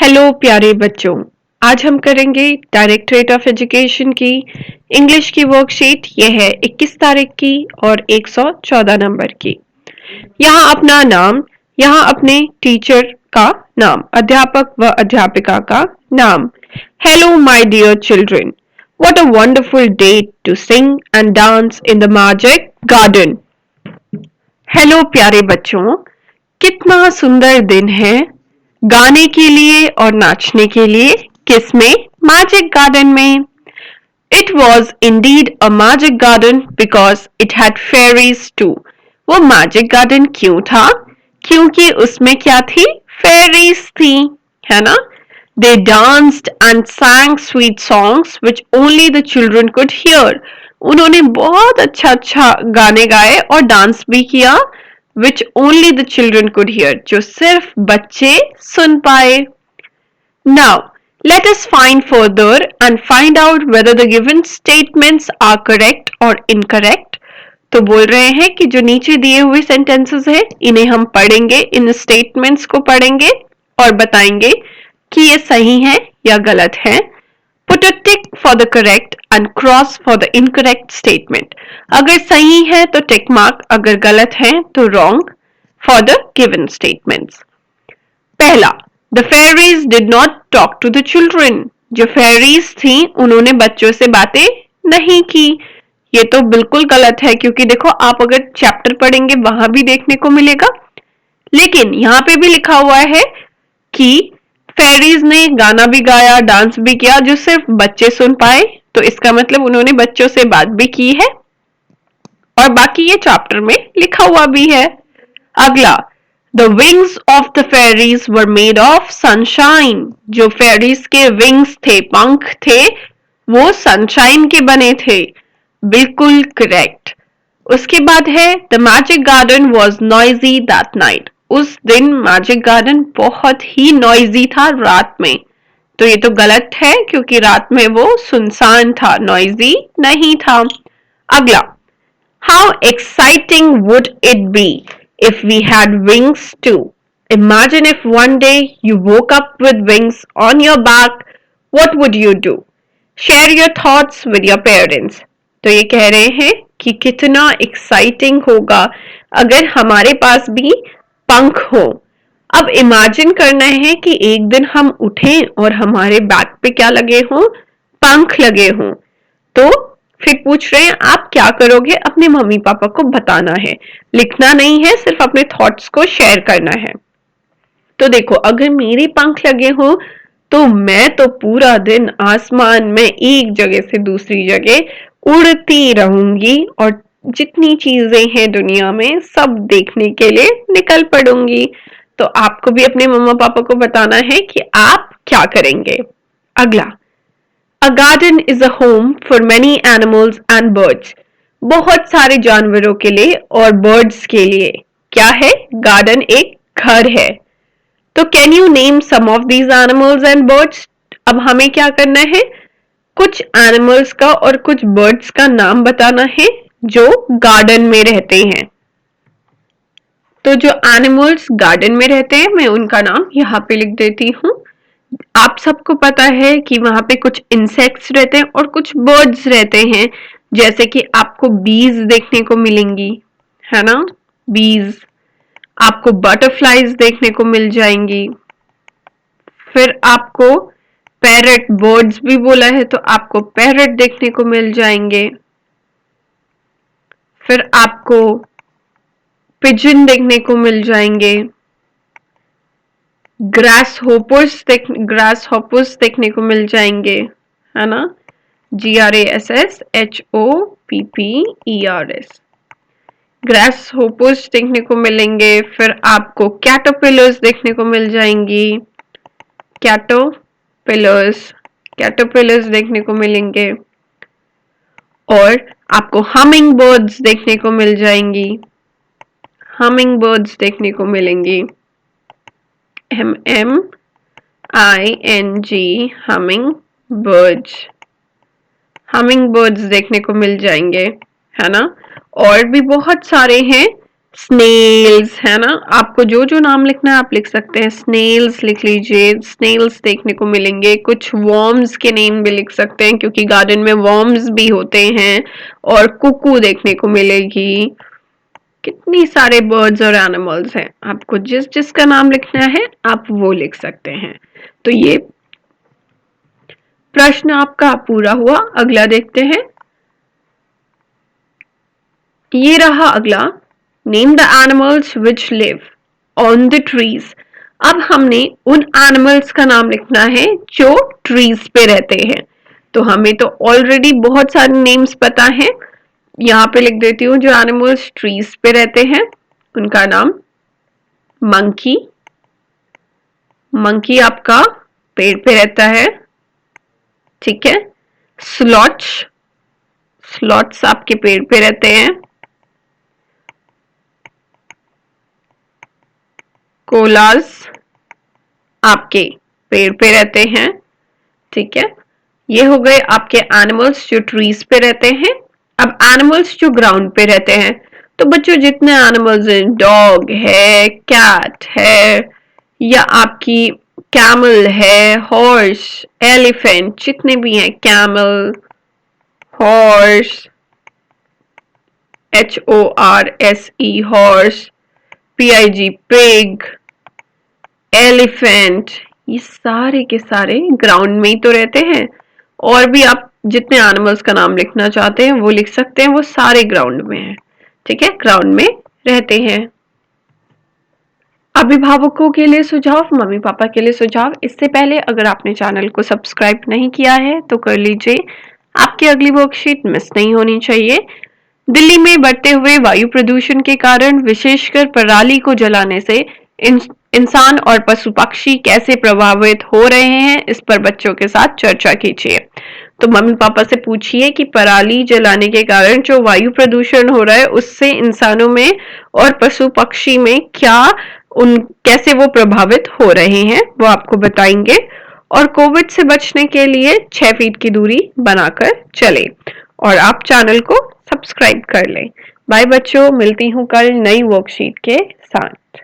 Hello प्यारे बच्चों। आज हम करेंगे डायरेक्टरेट ऑफ एजुकेशन की इंग्लिश की वर्कशीट। यह है 21 तारीख की और 114 नंबर की। यहाँ अपना नाम, यहाँ अपने टीचर का नाम, अध्यापक व अध्यापिका का नाम। Hello my dear children, what a wonderful day to sing and dance in the magic garden. Hello प्यारे बच्चों, कितना सुंदर दिन है गाने के लिए और नाचने के लिए। किसमें? मैजिक गार्डन में। It was indeed a magic garden because it had fairies too. वो मैजिक गार्डन क्यों था? क्योंकि उसमें क्या थी? फेरीज थी, है ना। They danced and sang sweet songs which only the children could hear. उन्होंने बहुत अच्छा अच्छा गाने गाए और डांस भी किया, which only the children could hear, जो सिर्फ बच्चे सुन पाए। Now, let us find further and find out whether the given statements are correct or incorrect. तो बोल रहे हैं कि जो नीचे दिए हुए sentences हैं, इन्हें हम पढ़ेंगे, इन statements को पढ़ेंगे और बताएंगे कि ये सही है या गलत है। Put a tick for the correct and cross for the incorrect statement. अगर सही है तो tick mark, अगर गलत है तो wrong for the given statements. पहला, the fairies did not talk to the children. जो fairies थी उन्होंने बच्चों से बातें नहीं की। ये तो बिल्कुल गलत है, क्योंकि देखो आप अगर चैप्टर पढ़ेंगे वहां भी देखने को मिलेगा, लेकिन यहाँ पे भी लिखा हुआ है कि फेरीज ने गाना भी गाया, डांस भी किया, जो सिर्फ बच्चे सुन पाए। तो इसका मतलब उन्होंने बच्चों से बात भी की है और बाकी ये चैप्टर में लिखा हुआ भी है। अगला, the wings of the fairies were made of sunshine. जो फेरीज के विंग्स थे, पंख थे, वो सनशाइन के बने थे। बिल्कुल करेक्ट। उसके बाद है the magic garden was noisy that night. उस दिन मैजिक गार्डन बहुत ही नॉइजी था रात में। तो ये तो गलत है, क्योंकि रात में वो सुनसान था, नॉइजी नहीं था। अगला, how exciting would it be if we had wings too. Imagine if one day you woke up with wings on your back, what would you do? Share your thoughts with your parents. तो ये कह रहे हैं कि कितना exciting होगा अगर हमारे पास भी पंख हो। अब इमेजिन करना है कि एक दिन हम उठें और हमारे बैक पे क्या लगे हों? पंख लगे हों। तो फिर पूछ रहे हैं आप क्या करोगे? अपने मम्मी पापा को बताना है, लिखना नहीं है, सिर्फ अपने थॉट्स को शेयर करना है। तो देखो, अगर मेरे पंख लगे हो तो मैं तो पूरा दिन आसमान में एक जगह से दूसरी जगह उड़ती रहूंगी और जितनी चीजें हैं दुनिया में सब देखने के लिए निकल पड़ूंगी। तो आपको भी अपने मम्मा पापा को बताना है कि आप क्या करेंगे। अगला, a garden is a home for many animals and birds. बहुत सारे जानवरों के लिए और बर्ड्स के लिए क्या है? गार्डन एक घर है। तो can you name some of these animals and birds? अब हमें क्या करना है? कुछ एनिमल्स का और कुछ बर्ड्स का नाम बताना है जो गार्डन में रहते हैं। तो जो एनिमल्स गार्डन में रहते हैं, मैं उनका नाम यहाँ पे लिख देती हूँ। आप सबको पता है कि वहां पे कुछ इंसेक्ट्स रहते हैं और कुछ बर्ड्स रहते हैं, जैसे कि आपको बीज देखने को मिलेंगी, है ना, बीज। आपको बटरफ्लाईज देखने को मिल जाएंगी। फिर आपको पैरट, बर्ड्स भी बोला है तो आपको पैरट देखने को मिल जाएंगे। फिर आपको पिजन देखने को मिल जाएंगे। ग्रास हॉपर्स देखने को मिल जाएंगे, है ना, GRASSHOPPERS। ग्रास होपर्स देखने को मिलेंगे। फिर आपको कैटरपिलर्स देखने को मिल जाएंगी। कैटरपिलर्स देखने को मिलेंगे। और आपको हमिंग बर्ड्स देखने को मिल जाएंगी। हमिंग बर्ड्स देखने को मिलेंगी, MMING, हमिंग बर्ड्स देखने को मिल जाएंगे, है ना। और भी बहुत सारे हैं, स्नेल्स, है ना। आपको जो जो नाम लिखना है आप लिख सकते हैं। स्नेल्स लिख लीजिए, स्नेल्स देखने को मिलेंगे। कुछ वॉर्म्स के नेम भी लिख सकते हैं क्योंकि गार्डन में वॉर्म्स भी होते हैं। और कुकू देखने को मिलेगी। कितनी सारे बर्ड्स और एनिमल्स हैं, आपको जिस जिसका नाम लिखना है आप वो लिख सकते हैं। तो ये प्रश्न आपका पूरा हुआ। अगला देखते हैं। ये रहा अगला। Name the animals which live on the trees. अब हमने उन एनिमल्स का नाम लिखना है जो ट्रीज पे रहते हैं। तो हमें तो ऑलरेडी बहुत सारे नेम्स पता हैं। यहाँ पे लिख देती हूँ जो एनिमल्स ट्रीज पे रहते हैं उनका नाम। मंकी, मंकी आपका पेड़ पे रहता है, ठीक है। स्लॉच, स्लॉट्स आपके पेड़ पे रहते हैं। कोलास आपके पेड़ पे रहते हैं, ठीक है। ये हो गए आपके एनिमल्स जो ट्रीज पे रहते हैं। अब एनिमल्स जो ग्राउंड पे रहते हैं, तो बच्चों जितने एनिमल्स हैं, डॉग है, कैट है, या आपकी कैमल है, हॉर्स, एलिफेंट, जितने भी हैं, camel, horse, HORSE horse, PIG pig, elephant, ये सारे के सारे ग्राउंड में ही तो रहते हैं। और भी आप जितने एनिमल्स का नाम लिखना चाहते हैं वो लिख सकते हैं, वो सारे ग्राउंड में हैं, ठीक है, ग्राउंड में रहते हैं। अभिभावकों के लिए सुझाव, मम्मी पापा के लिए सुझाव। इससे पहले अगर आपने चैनल को सब्सक्राइब नहीं किया है तो कर लीजिए, आपकी अगली वर्कशीट मिस नहीं होनी चाहिए। दिल्ली में बढ़ते हुए वायु प्रदूषण के कारण विशेषकर पराली को जलाने से इंसान और पशु पक्षी कैसे प्रभावित हो रहे हैं, इस पर बच्चों के साथ चर्चा कीजिए। तो मम्मी पापा से पूछिए कि पराली जलाने के कारण जो वायु प्रदूषण हो रहा है उससे इंसानों में और पशु पक्षी में क्या कैसे वो प्रभावित हो रहे हैं, वो आपको बताएंगे। और कोविड से बचने के लिए 6 फीट की दूरी बनाकर चले और आप चैनल को सब्सक्राइब कर लें। बाय बच्चों, मिलती हूँ कल नई वर्कशीट के साथ।